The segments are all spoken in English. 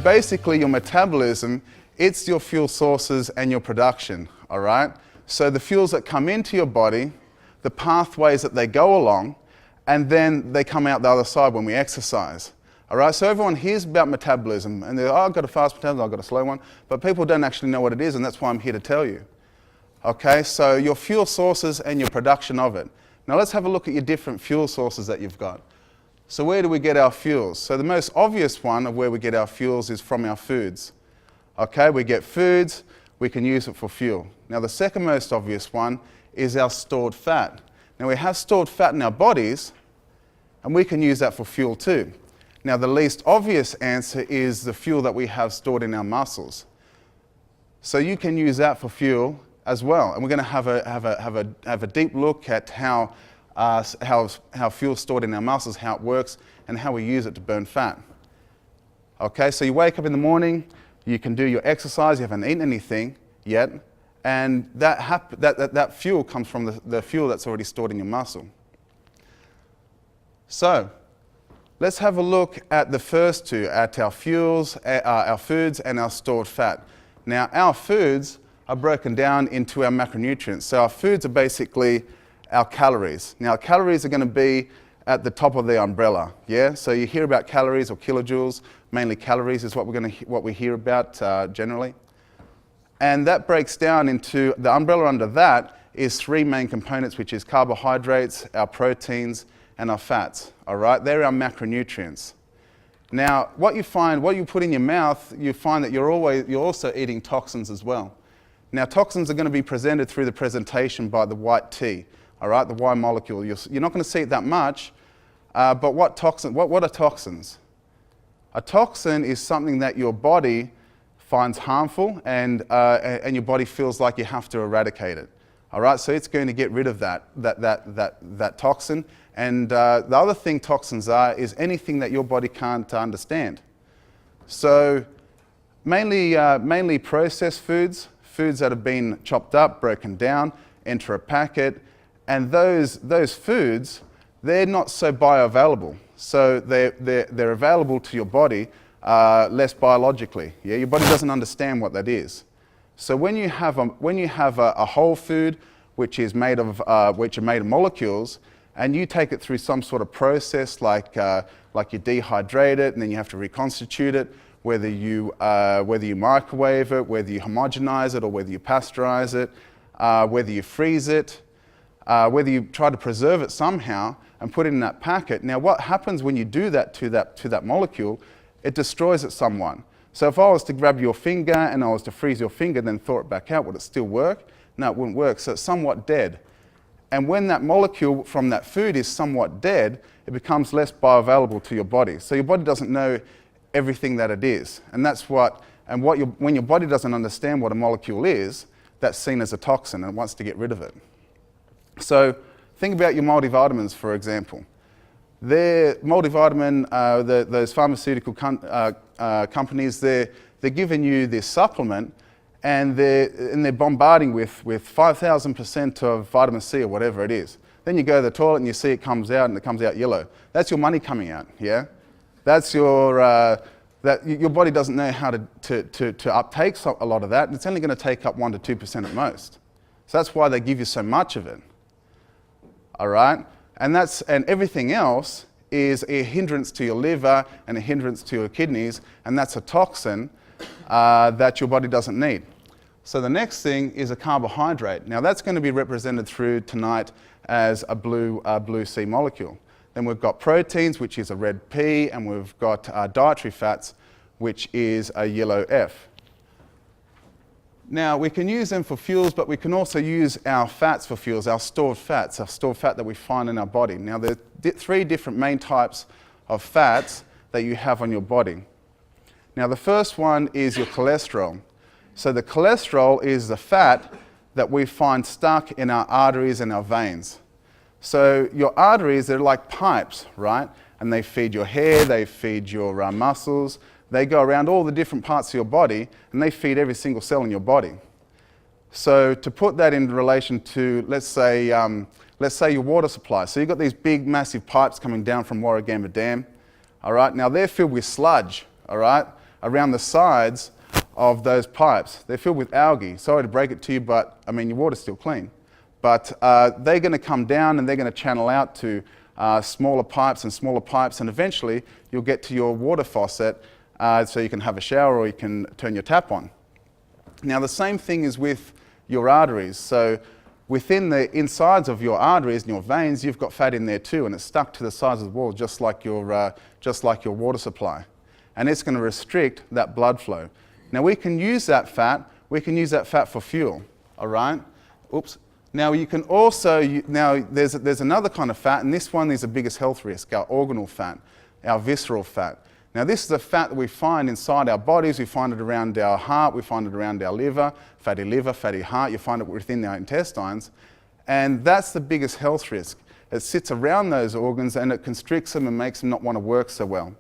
basically your metabolism, it's your fuel sources and your production, all right? So the fuels that come into your body, the pathways that they go along, and then they come out the other side when we exercise. All right, so everyone hears about metabolism, and they're, oh, I've got a fast metabolism, I've got a slow one, but people don't actually know what it is, and that's why I'm here to tell you. Okay, so your fuel sources and your production of it. Now let's have a look at your different fuel sources that you've got. So where do we get our fuels? So the most obvious one of where we get our fuels is from our foods. Okay, we get foods, we can use it for fuel. Now the second most obvious one is our stored fat. Now we have stored fat in our bodies, and we can use that for fuel too. Now the least obvious answer is the fuel that we have stored in our muscles. So you can use that for fuel as well. And we're going to have a deep look at how fuel stored in our muscles, how it works, and how we use it to burn fat. Okay, so you wake up in the morning, you can do your exercise, you haven't eaten anything yet, and that fuel comes from the fuel that's already stored in your muscle. So let's have a look at the first two, at our fuels, our foods, and our stored fat. Now, our foods are broken down into our macronutrients. So our foods are basically our calories. Now, calories are going to be at the top of the umbrella, yeah? So you hear about calories or kilojoules, mainly calories is what we hear about generally. And that breaks down into, the umbrella under that is three main components, which is carbohydrates, our proteins, and our fats, all right? They're our macronutrients. Now, what you put in your mouth, you find that you're also eating toxins as well. Now, toxins are going to be presented through the presentation by the white T, all right, the Y molecule. You're not going to see it that much, but what are toxins? A toxin is something that your body finds harmful and your body feels like you have to eradicate it. All right, so it's going to get rid of that toxin. And the other thing toxins are is anything that your body can't understand. So mainly processed foods, foods that have been chopped up, broken down, enter a packet, and those foods, they're not so bioavailable. So they're available to your body less biologically. Yeah, your body doesn't understand what that is. So when you have a whole food which are made of molecules, and you take it through some sort of process like you dehydrate it and then you have to reconstitute it, whether you microwave it, whether you homogenize it, or whether you pasteurize it, whether you freeze it, whether you try to preserve it somehow and put it in that packet. Now what happens when you do that to that molecule, it destroys it somewhat. So if I was to grab your finger and I was to freeze your finger and then thaw it back out, would it still work? No, it wouldn't work, so it's somewhat dead. And when that molecule from that food is somewhat dead, it becomes less bioavailable to your body. So your body doesn't know everything that it is. And when your body doesn't understand what a molecule is, that's seen as a toxin and it wants to get rid of it. So think about your multivitamins, for example. They're multivitamin, those pharmaceutical companies, they're giving you this supplement, and they're bombarding with 5,000% of vitamin C or whatever it is. Then you go to the toilet and you see it comes out, and it comes out yellow. That's your money coming out, yeah? That's your body doesn't know how to uptake a lot of that, and it's only going to take up 1 to 2% at most. So that's why they give you so much of it. All right? And everything else is a hindrance to your liver and a hindrance to your kidneys, and that's a toxin that your body doesn't need. So the next thing is a carbohydrate. Now that's going to be represented through tonight as a blue C molecule. Then we've got proteins, which is a red P, and we've got dietary fats, which is a yellow F. Now we can use them for fuels, but we can also use our fats for fuels, our stored fat that we find in our body. Now there are three different main types of fats that you have on your body. Now the first one is your cholesterol. So the cholesterol is the fat that we find stuck in our arteries and our veins. So your arteries, they're like pipes, right? And they feed your hair, they feed your muscles, they go around all the different parts of your body, and they feed every single cell in your body. So to put that in relation to, let's say your water supply. So you've got these big, massive pipes coming down from Warragamba Dam, all right? Now they're filled with sludge, all right? around the sides of those pipes. They're filled with algae. Sorry to break it to you, but I mean, your water's still clean. But they're going to come down and they're going to channel out to smaller pipes, and eventually you'll get to your water faucet so you can have a shower or you can turn your tap on. Now, the same thing is with your arteries. So within the insides of your arteries and your veins, you've got fat in there too, and it's stuck to the sides of the wall just like your water supply. And it's going to restrict that blood flow. Now, we can use that fat for fuel, all right? Oops. Now, you can also, there's another kind of fat, and this one is the biggest health risk, our organelle fat, our visceral fat. Now, this is a fat that we find inside our bodies. We find it around our heart. We find it around our liver, fatty heart. You find it within our intestines. And that's the biggest health risk. It sits around those organs and it constricts them and makes them not want to work so well.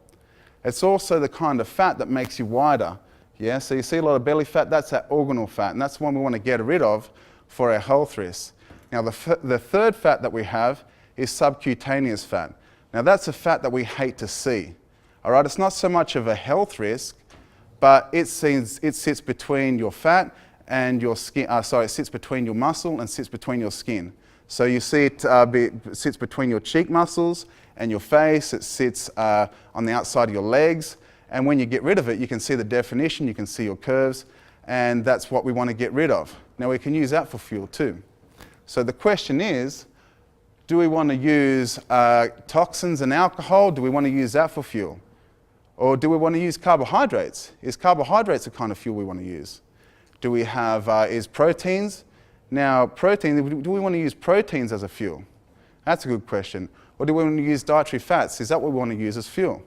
It's also the kind of fat that makes you wider. Yeah, so you see a lot of belly fat, that's that organelle fat, and that's the one we want to get rid of for our health risks. Now, the third fat that we have is subcutaneous fat. Now, that's a fat that we hate to see. All right, it's not so much of a health risk, but it sits between your fat and your skin. It sits between your muscle and sits between your skin. So you see it sits between your cheek muscles and your face. It sits on the outside of your legs. And when you get rid of it, you can see the definition, you can see your curves, and that's what we want to get rid of. Now, we can use that for fuel too. So the question is, do we want to use toxins and alcohol? Do we want to use that for fuel? Or do we want to use carbohydrates? Is carbohydrates the kind of fuel we want to use? Do we have, is proteins? Now, protein, do we want to use proteins as a fuel? That's a good question. Or do we want to use dietary fats? Is that what we want to use as fuel?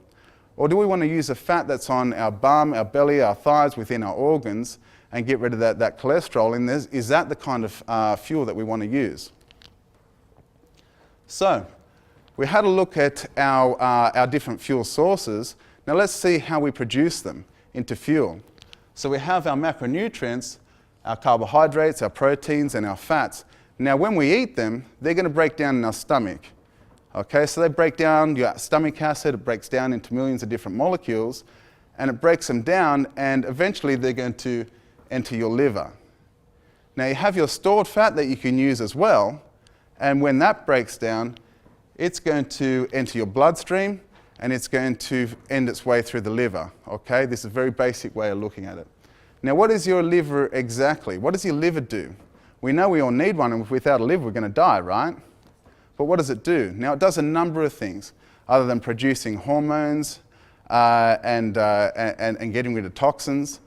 Or do we want to use a fat that's on our bum, our belly, our thighs, within our organs, and get rid of that cholesterol in there? Is that the kind of fuel that we want to use? So, we had a look at our different fuel sources. Now let's see how we produce them into fuel. So we have our macronutrients, our carbohydrates, our proteins, and our fats. Now when we eat them, they're going to break down in our stomach. Okay, so they break down your stomach acid, it breaks down into millions of different molecules, and it breaks them down, and eventually they're going to enter your liver. Now you have your stored fat that you can use as well, and when that breaks down, it's going to enter your bloodstream, and it's going to end its way through the liver. Okay, this is a very basic way of looking at it. Now, what is your liver exactly? What does your liver do? We know we all need one, and without a liver, we're going to die, right? But what does it do? Now, it does a number of things, other than producing hormones and getting rid of toxins.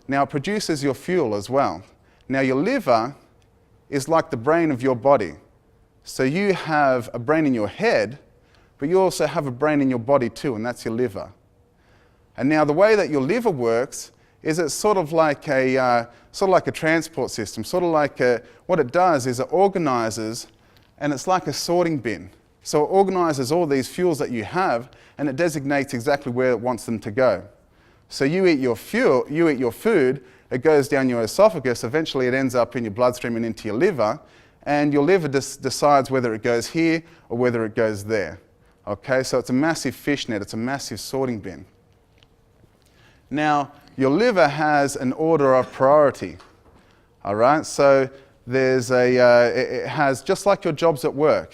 Now, it produces your fuel as well. Now, your liver is like the brain of your body. So you have a brain in your head, but you also have a brain in your body too, and that's your liver. And now the way that your liver works is it's sort of like a transport system. What it does is it organizes, and it's like a sorting bin. So it organizes all these fuels that you have, and it designates exactly where it wants them to go. So you eat your food, it goes down your esophagus, eventually it ends up in your bloodstream and into your liver, and your liver decides whether it goes here or whether it goes there. Okay, so it's a massive fishnet, it's a massive sorting bin. Now, your liver has an order of priority. All right, so it has, just like your jobs at work.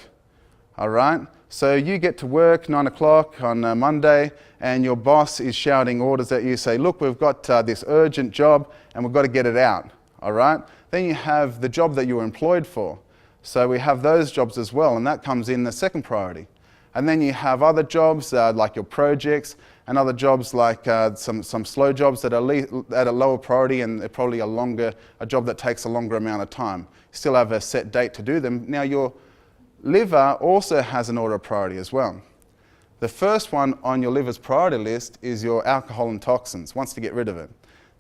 All right, so you get to work 9 o'clock on a Monday, and your boss is shouting orders at you, say, look, we've got this urgent job, and we've got to get it out. All right, then you have the job that you were employed for. So we have those jobs as well, and that comes in the second priority. And then you have other jobs like your projects, and other jobs like some slow jobs that are at a lower priority, and they're probably a job that takes a longer amount of time. You still have a set date to do them. Now your liver also has an order of priority as well. The first one on your liver's priority list is your alcohol and toxins, wants to get rid of it.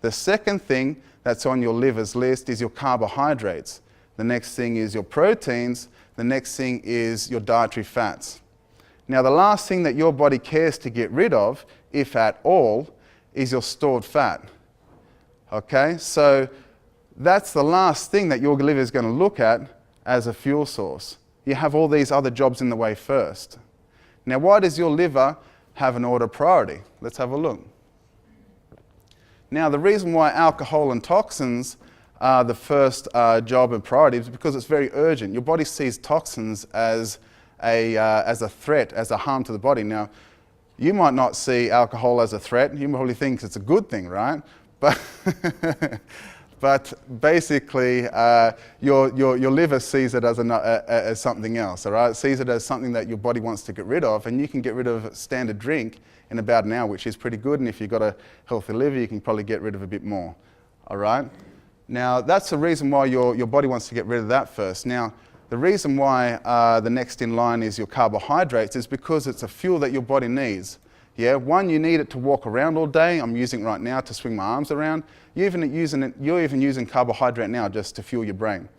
The second thing that's on your liver's list is your carbohydrates. The next thing is your proteins. The next thing is your dietary fats. Now, the last thing that your body cares to get rid of, if at all, is your stored fat. Okay, so that's the last thing that your liver is going to look at as a fuel source. You have all these other jobs in the way first. Now, why does your liver have an order of priority? Let's have a look. Now, the reason why alcohol and toxins are the first job and priority is because it's very urgent. Your body sees toxins as a threat, as a harm to the body. Now, you might not see alcohol as a threat. You probably think it's a good thing, right? But but basically, your liver sees it as something else, all right? It sees it as something that your body wants to get rid of, and you can get rid of a standard drink in about an hour, which is pretty good, and if you've got a healthy liver, you can probably get rid of a bit more, all right? Now, that's the reason why your body wants to get rid of that first. Now, the reason why the next in line is your carbohydrates is because it's a fuel that your body needs. Yeah, one, you need it to walk around all day. I'm using it right now to swing my arms around. You're even using carbohydrate now just to fuel your brain.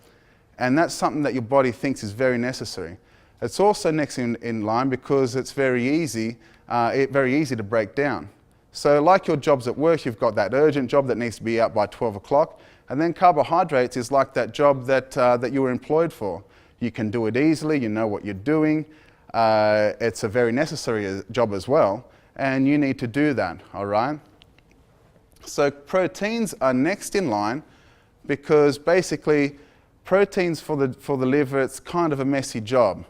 And that's something that your body thinks is very necessary. It's also next in line because it's very easy to break down. So like your jobs at work, you've got that urgent job that needs to be out by 12 o'clock. And then carbohydrates is like that job that you were employed for. You can do it easily, you know what you're doing. It's a very necessary job as well. And you need to do that, all right? So proteins are next in line because basically proteins for the liver, it's kind of a messy job,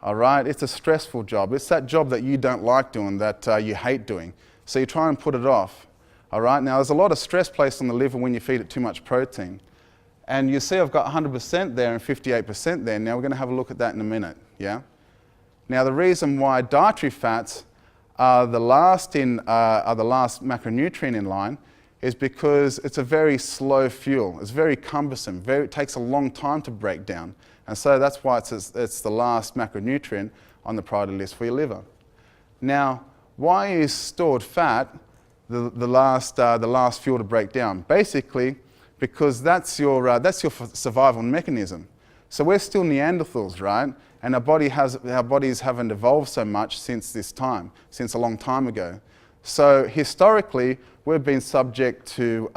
all right? It's a stressful job. It's that job that you don't like doing, that you hate doing. So you try and put it off, all right? Now there's a lot of stress placed on the liver when you feed it too much protein. And you see I've got 100% there and 58% there. Now we're going to have a look at that in a minute, yeah? Now the reason why dietary fats are the last macronutrient in line is because it's a very slow fuel. It's very cumbersome. It takes a long time to break down. And so that's why it's the last macronutrient on the priority list for your liver. Now, why is stored fat the last fuel to break down? Basically, because that's your survival mechanism. So we're still Neanderthals, right? And our bodies haven't evolved so much since a long time ago. So historically, we've been subject to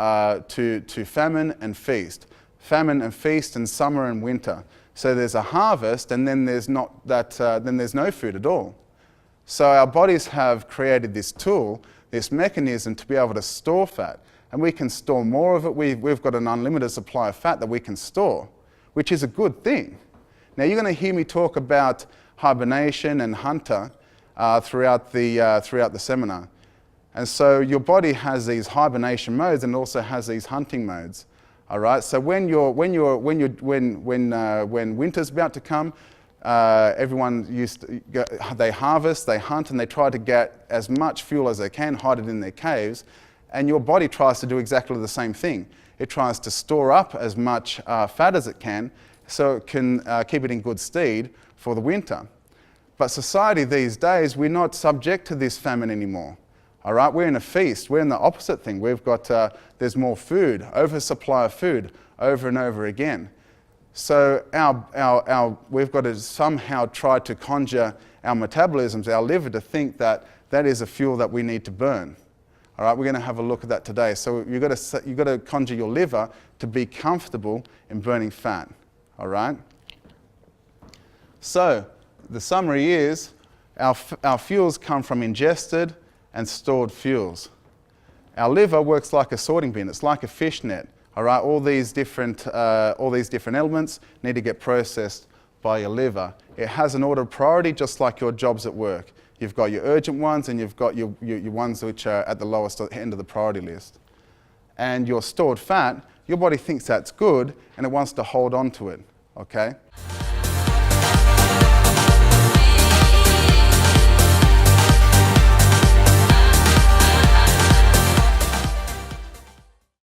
famine and feast. Famine and feast in summer and winter. So there's a harvest, and then there's no food at all. So our bodies have created this tool, this mechanism to be able to store fat. And we can store more of it. We've got an unlimited supply of fat that we can store, which is a good thing. Now you're going to hear me talk about hibernation and hunter throughout the seminar. And so your body has these hibernation modes and also has these hunting modes. All right. So when winter's about to come, they harvest, they hunt, and they try to get as much fuel as they can, hide it in their caves. And your body tries to do exactly the same thing. It tries to store up as much fat as it can so it can keep it in good stead for the winter. But society these days, we're not subject to this famine anymore. All right, we're in a feast. We're in the opposite thing. We've got, there's more food, oversupply of food over and over again. So we've got to somehow try to conjure our metabolisms, our liver, to think that that is a fuel that we need to burn. All right, we're going to have a look at that today. So you've got to conjure your liver to be comfortable in burning fat. All right. So the summary is our fuels come from ingested and stored fuels. Our liver works like a sorting bin. It's like a fish net. All right, all these different elements need to get processed by your liver. It has an order of priority, just like your jobs at work. You've got your urgent ones and you've got your ones which are at the lowest end of the priority list. And your stored fat, your body thinks that's good and it wants to hold on to it, okay?